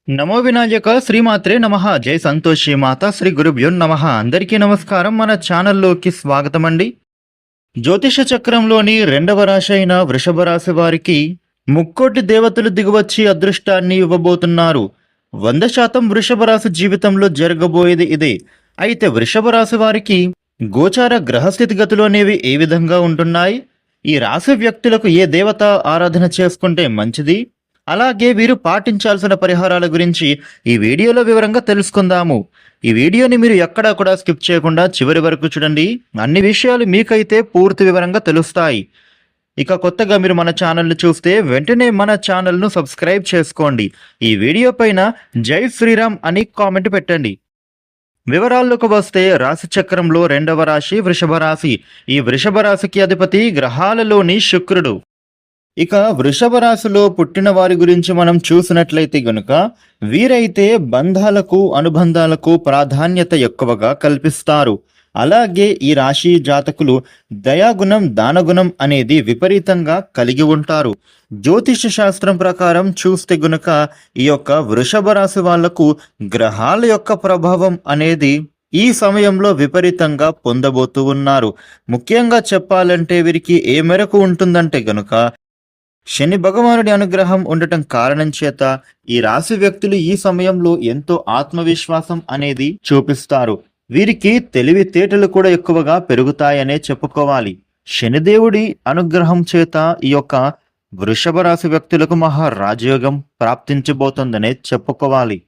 నమో వినాయక శ్రీమాత్రే నమః. జై సంతోషి మాత శ్రీ గురుభ్యో నమః. అందరికీ నమస్కారం. మన ఛానల్లోకి స్వాగతం అండి. జ్యోతిష చక్రంలోని రెండవ రాశి అయిన వృషభ రాశి వారికి ముక్కోటి దేవతలు దిగువచ్చి అదృష్టాన్ని ఇవ్వబోతున్నారు. 100% వృషభ రాశి జీవితంలో జరగబోయేది ఇదే. అయితే వృషభ రాశి వారికి గోచార గ్రహస్థితిగతులు అనేవి ఏ విధంగా ఉంటున్నాయి, ఈ రాశి వ్యక్తులకు ఏ దేవత ఆరాధన చేసుకుంటే మంచిది, అలాగే వీరు పాటించాల్సిన పరిహారాల గురించి ఈ వీడియోలో వివరంగా తెలుసుకుందాము. ఈ వీడియోని మీరు ఎక్కడా కూడా స్కిప్ చేయకుండా చివరి వరకు చూడండి. అన్ని విషయాలు మీకైతే పూర్తి వివరంగా తెలుస్తాయి. ఇక కొత్తగా మీరు మన ఛానల్ని చూస్తే వెంటనే మన ఛానల్ను సబ్స్క్రైబ్ చేసుకోండి. ఈ వీడియో పైన జై శ్రీరామ్ అని కామెంట్ పెట్టండి. వివరాల్లోకి వస్తే రాశి చక్రంలో రెండవ రాశి వృషభ రాశి. ఈ వృషభ రాశికి అధిపతి గ్రహాలలోని శుక్రుడు. ఇక వృషభ రాశిలో పుట్టిన వారి గురించి మనం చూసినట్లయితే గనుక వీరైతే బంధాలకు అనుబంధాలకు ప్రాధాన్యత ఎక్కువగా కల్పిస్తారు. అలాగే ఈ రాశి జాతకులు దయాగుణం దానగుణం అనేది విపరీతంగా కలిగి ఉంటారు. జ్యోతిష శాస్త్రం ప్రకారం చూస్తే గనుక ఈ యొక్క వృషభ రాశి వాళ్లకు గ్రహాల యొక్క ప్రభావం అనేది ఈ సమయంలో విపరీతంగా పొందబోతూ ఉన్నారు. ముఖ్యంగా చెప్పాలంటే వీరికి ఏ మేరకు ఉంటుందంటే గనుక శని భగవానుడి అనుగ్రహం ఉండటం కారణం చేత ఈ రాశి వ్యక్తులు ఈ సమయంలో ఎంతో ఆత్మవిశ్వాసం అనేది చూపిస్తారు. వీరికి తెలివితేటలు కూడా ఎక్కువగా పెరుగుతాయనే చెప్పుకోవాలి. శనిదేవుడి అనుగ్రహం చేత ఈ యొక్క వృషభ రాశి వ్యక్తులకు మహారాజయోగం ప్రాప్తించబోతుందనే చెప్పుకోవాలి.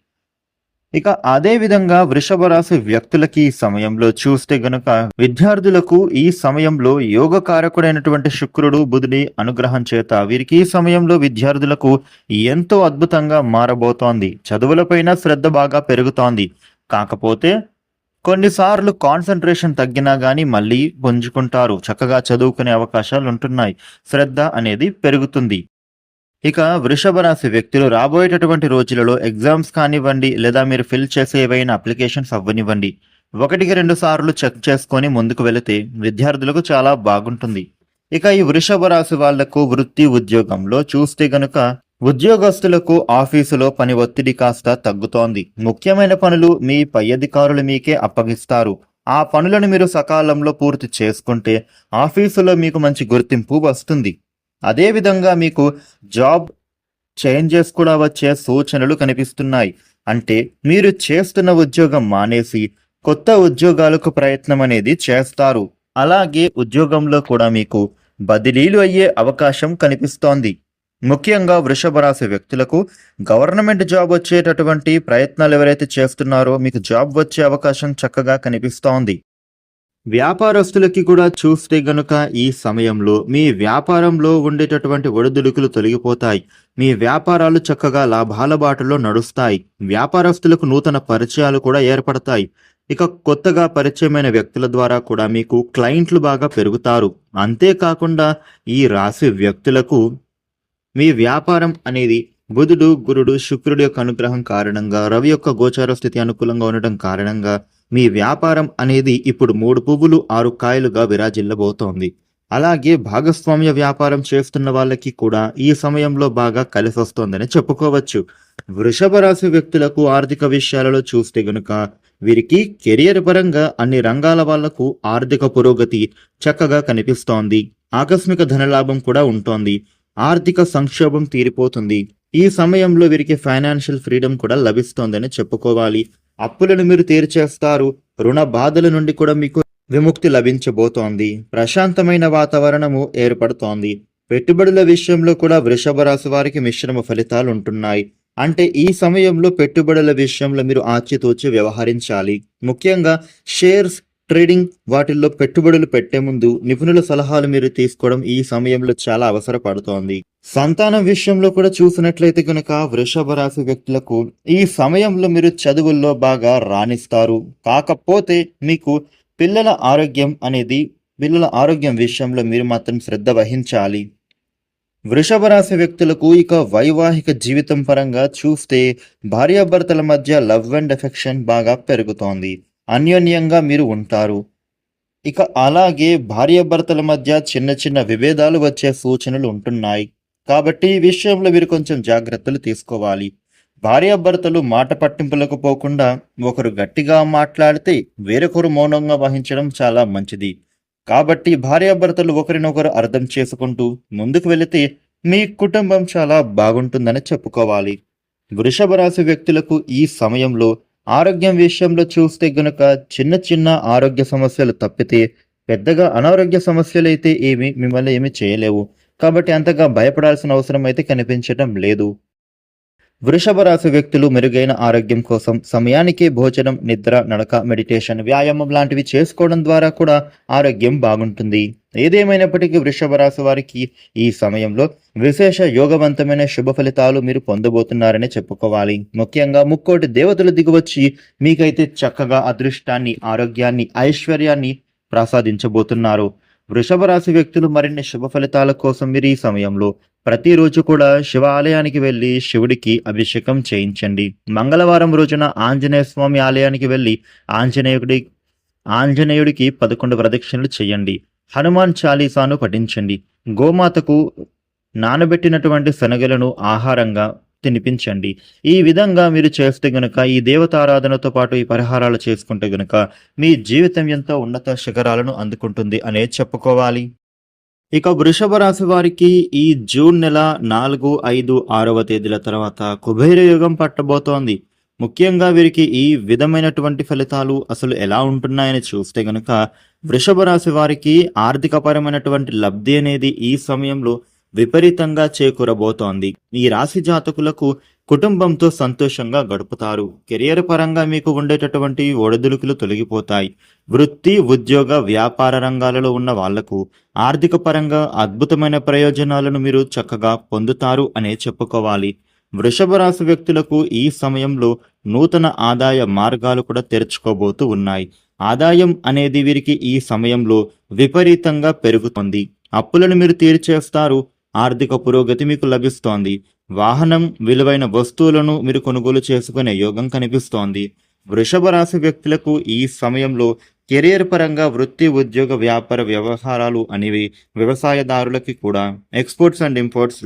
ఇక అదే విధంగా వృషభ రాశి వ్యక్తులకి ఈ సమయంలో చూస్తే గనుక విద్యార్థులకు ఈ సమయంలో యోగ కారకుడైనటువంటి శుక్రుడు బుధుడి అనుగ్రహం చేత వీరికి ఈ సమయంలో విద్యార్థులకు ఎంతో అద్భుతంగా మారబోతోంది. చదువులపైన శ్రద్ధ బాగా పెరుగుతోంది. కాకపోతే కొన్నిసార్లు కాన్సన్ట్రేషన్ తగ్గినా గానీ మళ్ళీ పుంజుకుంటారు. చక్కగా చదువుకునే అవకాశాలు ఉంటున్నాయి. శ్రద్ధ అనేది పెరుగుతుంది. ఇక వృషభ రాశి వ్యక్తులు రాబోయేటటువంటి రోజులలో ఎగ్జామ్స్ కానివ్వండి, లేదా మీరు ఫిల్ చేసే ఏవైనా అప్లికేషన్స్ అవ్వనివ్వండి, 1-2 సార్లు చెక్ చేసుకొని ముందుకు వెళితే విద్యార్థులకు చాలా బాగుంటుంది. ఇక ఈ వృషభ రాశి వాళ్లకు వృత్తి ఉద్యోగంలో చూస్తే గనుక ఉద్యోగస్తులకు ఆఫీసులో పని ఒత్తిడి కాస్త తగ్గుతోంది. ముఖ్యమైన పనులు మీ పై అధికారులు మీకే అప్పగిస్తారు. ఆ పనులను మీరు సకాలంలో పూర్తి చేసుకుంటే ఆఫీసులో మీకు మంచి గుర్తింపు వస్తుంది. అదేవిధంగా మీకు జాబ్ చేంజెస్ కూడా వచ్చే సూచనలు కనిపిస్తున్నాయి. అంటే మీరు చేస్తున్న ఉద్యోగం మానేసి కొత్త ఉద్యోగాలకు ప్రయత్నం అనేది చేస్తారు. అలాగే ఉద్యోగంలో కూడా మీకు బదిలీలు అయ్యే అవకాశం కనిపిస్తోంది. ముఖ్యంగా వృషభ రాశి వ్యక్తులకు గవర్నమెంట్ జాబ్ వచ్చేటటువంటి ప్రయత్నాలు ఎవరైతే చేస్తున్నారో మీకు జాబ్ వచ్చే అవకాశం చక్కగా కనిపిస్తోంది. వ్యాపారస్తులకి కూడా చూస్తే గనుక ఈ సమయంలో మీ వ్యాపారంలో ఉండేటటువంటి ఒడిదుడుకులు తొలగిపోతాయి. మీ వ్యాపారాలు చక్కగా లాభాల బాటలో నడుస్తాయి. వ్యాపారస్తులకు నూతన పరిచయాలు కూడా ఏర్పడతాయి. ఇక కొత్తగా పరిచయమైన వ్యక్తుల ద్వారా కూడా మీకు క్లయింట్లు బాగా పెరుగుతారు. అంతేకాకుండా ఈ రాశి వ్యక్తులకు మీ వ్యాపారం అనేది బుధుడు గురుడు శుక్రుడి యొక్క అనుగ్రహం కారణంగా రవి యొక్క గోచార స్థితి అనుకూలంగా ఉండటం కారణంగా మీ వ్యాపారం అనేది ఇప్పుడు 3 పువ్వులు 6 కాయలుగా విరాజిల్లబోతోంది. అలాగే భాగస్వామ్య వ్యాపారం చేస్తున్న వాళ్ళకి కూడా ఈ సమయంలో బాగా కలిసి వస్తోందని చెప్పుకోవచ్చు. వృషభ రాశి వ్యక్తులకు ఆర్థిక విషయాలలో చూస్తే గనుక వీరికి కెరియర్ పరంగా అన్ని రంగాల వాళ్లకు ఆర్థిక పురోగతి చక్కగా కనిపిస్తోంది. ఆకస్మిక ధనలాభం కూడా ఉంటోంది. ఆర్థిక సంక్షోభం తీరిపోతుంది. ఈ సమయంలో వీరికి ఫైనాన్షియల్ ఫ్రీడమ్ కూడా లభిస్తోందని చెప్పుకోవాలి. అప్పులను మీరు తీర్చేస్తారు. రుణ బాధల నుండి కూడా మీకు విముక్తి లభించబోతోంది. ప్రశాంతమైన వాతావరణము ఏర్పడుతోంది. పెట్టుబడుల విషయంలో కూడా వృషభ రాశి వారికి మిశ్రమ ఫలితాలు ఉంటున్నాయి. అంటే ఈ సమయంలో పెట్టుబడుల విషయంలో మీరు ఆచితూచి వ్యవహరించాలి. ముఖ్యంగా షేర్స్ ట్రేడింగ్ వాటిల్లో పెట్టుబడులు పెట్టే ముందు నిపుణుల సలహాలు మీరు తీసుకోవడం ఈ సమయంలో చాలా అవసరపడుతోంది. సంతానం విషయంలో కూడా చూసినట్లయితే కనుక వృషభ రాశి వ్యక్తులకు ఈ సమయంలో మీరు చదువుల్లో బాగా రాణిస్తారు. కాకపోతే మీకు పిల్లల ఆరోగ్యం విషయంలో మీరు మాత్రం శ్రద్ధ వహించాలి. వృషభ రాశి వ్యక్తులకు ఇక వైవాహిక జీవితం పరంగా చూస్తే భార్యాభర్తల మధ్య లవ్ అండ్ ఎఫెక్షన్ బాగా పెరుగుతోంది. అన్యోన్యంగా మీరు ఉంటారు. ఇక అలాగే భార్యాభర్తల మధ్య చిన్న చిన్న విభేదాలు వచ్చే సూచనలు ఉంటున్నాయి. కాబట్టి ఈ విషయంలో మీరు కొంచెం జాగ్రత్తలు తీసుకోవాలి. భార్యాభర్తలు మాట పట్టింపులకు పోకుండా ఒకరు గట్టిగా మాట్లాడితే వేరొకరు మౌనంగా వహించడం చాలా మంచిది. కాబట్టి భార్యాభర్తలు ఒకరినొకరు అర్థం చేసుకుంటూ ముందుకు వెళితే మీ కుటుంబం చాలా బాగుంటుందని చెప్పుకోవాలి. వృషభ రాశి వ్యక్తులకు ఈ సమయంలో ఆరోగ్యం విషయంలో చూస్తే గనుక చిన్న చిన్న ఆరోగ్య సమస్యలు తప్పితే పెద్దగా అనారోగ్య సమస్యలైతే మిమ్మల్ని ఏమి చేయలేవు. కాబట్టి అంతగా భయపడాల్సిన అవసరం అయితే కనిపించడం లేదు. వృషభ రాశి వ్యక్తులు మెరుగైన ఆరోగ్యం కోసం సమయానికి భోజనం, నిద్ర, నడక, మెడిటేషన్, వ్యాయామం లాంటివి చేసుకోవడం ద్వారా కూడా ఆరోగ్యం బాగుంటుంది. ఏదేమైనప్పటికీ వృషభ రాశి వారికి ఈ సమయంలో విశేష యోగవంతమైన శుభ ఫలితాలు మీరు పొందబోతున్నారని చెప్పుకోవాలి. ముఖ్యంగా ముక్కోటి దేవతలు దిగువచ్చి మీకైతే చక్కగా అదృష్టాన్ని, ఆరోగ్యాన్ని, ఐశ్వర్యాన్ని ప్రసాదించబోతున్నారు. వృషభ రాశి వ్యక్తులు మరిన్ని శుభ ఫలితాల కోసం మీరు ఈ సమయంలో ప్రతిరోజు కూడా శివ ఆలయానికి వెళ్ళి శివుడికి అభిషేకం చేయించండి. మంగళవారం రోజున ఆంజనేయ స్వామి ఆలయానికి వెళ్ళి ఆంజనేయుడికి 11 ప్రదక్షిణలు చేయండి. హనుమాన్ చాలీసాను పఠించండి. గోమాతకు నానబెట్టినటువంటి శనగలను ఆహారంగా తినిపించండి. ఈ విధంగా మీరు చేస్తే గనుక, ఈ దేవతారాధనతో పాటు ఈ పరిహారాలు చేసుకుంటే గనుక మీ జీవితం ఎంతో ఉన్నత శిఖరాలను అందుకుంటుంది అనే చెప్పుకోవాలి. ఇక వృషభ రాశి వారికి ఈ జూన్ నెల 4, 5, 6వ తేదీల తర్వాత కుబేర యోగం పట్టబోతోంది. ముఖ్యంగా వీరికి ఈ విధమైనటువంటి ఫలితాలు అసలు ఎలా ఉంటున్నాయని చూస్తే గనుక వృషభ రాశి వారికి ఆర్థికపరమైనటువంటి లబ్ధి అనేది ఈ సమయంలో విపరీతంగా చేకూరబోతోంది. ఈ రాశి జాతకులకు కుటుంబంతో సంతోషంగా గడుపుతారు. కెరియర్ పరంగా మీకు ఉండేటటువంటి ఒడిదుడుకులు తొలగిపోతాయి. వృత్తి, ఉద్యోగ, వ్యాపార రంగాలలో ఉన్న వాళ్లకు ఆర్థిక పరంగా అద్భుతమైన ప్రయోజనాలను మీరు చక్కగా పొందుతారు అనే చెప్పుకోవాలి. వృషభ రాశి వ్యక్తులకు ఈ సమయంలో నూతన ఆదాయ మార్గాలు కూడా తెరుచుకోబోతూ ఉన్నాయి. ఆదాయం అనేది వీరికి ఈ సమయంలో విపరీతంగా పెరుగుతుంది. అప్పులను మీరు తీర్చేస్తారు. ఆర్థిక పురోగతి మీకు లభిస్తోంది. వాహనం, విలువైన వస్తువులను మీరు కొనుగోలు చేసుకునే యోగం కనిపిస్తోంది. వృషభ రాశి వ్యక్తులకు ఈ సమయంలో కెరీర్ పరంగా వృత్తి, ఉద్యోగ, వ్యాపార వ్యవహారాలు అనేవి వ్యవసాయదారులకి కూడా, ఎక్స్పోర్ట్స్ అండ్ ఇంపోర్ట్స్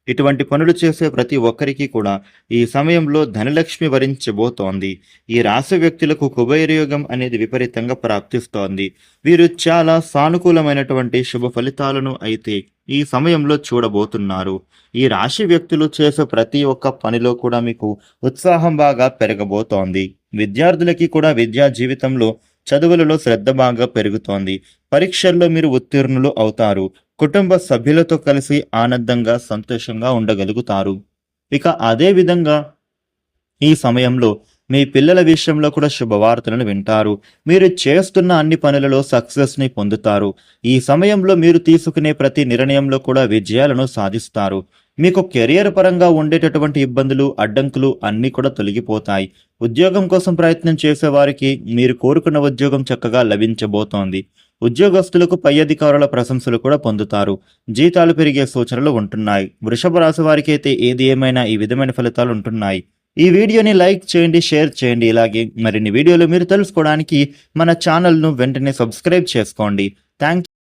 ఇటువంటి పనులు చేసే ప్రతి ఒక్కరికి కూడా ఈ సమయంలో ధనలక్ష్మి వరించబోతోంది. ఈ రాశి వ్యక్తులకు కుబేర యోగం అనేది విపరీతంగా ప్రాప్తిస్తోంది. వీరు చాలా సానుకూలమైనటువంటి శుభ ఫలితాలను అయితే ఈ సమయంలో చూడబోతున్నారు. ఈ రాశి వ్యక్తులు చేసే ప్రతి ఒక్క పనిలో కూడా మీకు ఉత్సాహం బాగా పెరగబోతోంది. విద్యార్థులకి కూడా విద్యా జీవితంలో చదువులలో శ్రద్ధ బాగా పెరుగుతోంది. పరీక్షల్లో మీరు ఉత్తీర్ణులు అవుతారు. కుటుంబ సభ్యులతో కలిసి ఆనందంగా, సంతోషంగా ఉండగలుగుతారు. ఇక అదే విధంగా ఈ సమయంలో మీ పిల్లల విషయంలో కూడా శుభవార్తలను వింటారు. మీరు చేస్తున్న అన్ని పనులలో సక్సెస్ని పొందుతారు. ఈ సమయంలో మీరు తీసుకునే ప్రతి నిర్ణయంలో కూడా విజయాలను సాధిస్తారు. మీకు కెరియర్ పరంగా ఉండేటటువంటి ఇబ్బందులు, అడ్డంకులు అన్నీ కూడా తొలగిపోతాయి. ఉద్యోగం కోసం ప్రయత్నం చేసే వారికి మీరు కోరుకున్న ఉద్యోగం చక్కగా లభించబోతోంది. ఉద్యోగస్తులకు పై అధికారుల ప్రశంసలు కూడా పొందుతారు. జీతాలు పెరిగే సూచనలు ఉంటున్నాయి. వృషభ రాశి వారికి అయితే ఏది ఏమైనా ఈ విధమైన ఫలితాలు ఉంటున్నాయి. ఈ వీడియోని లైక్ చేయండి, షేర్ చేయండి. ఇలాగే మరిన్ని వీడియోలు మీరు తెలుసుకోవడానికి మన ఛానల్ను వెంటనే సబ్స్క్రైబ్ చేసుకోండి. థ్యాంక్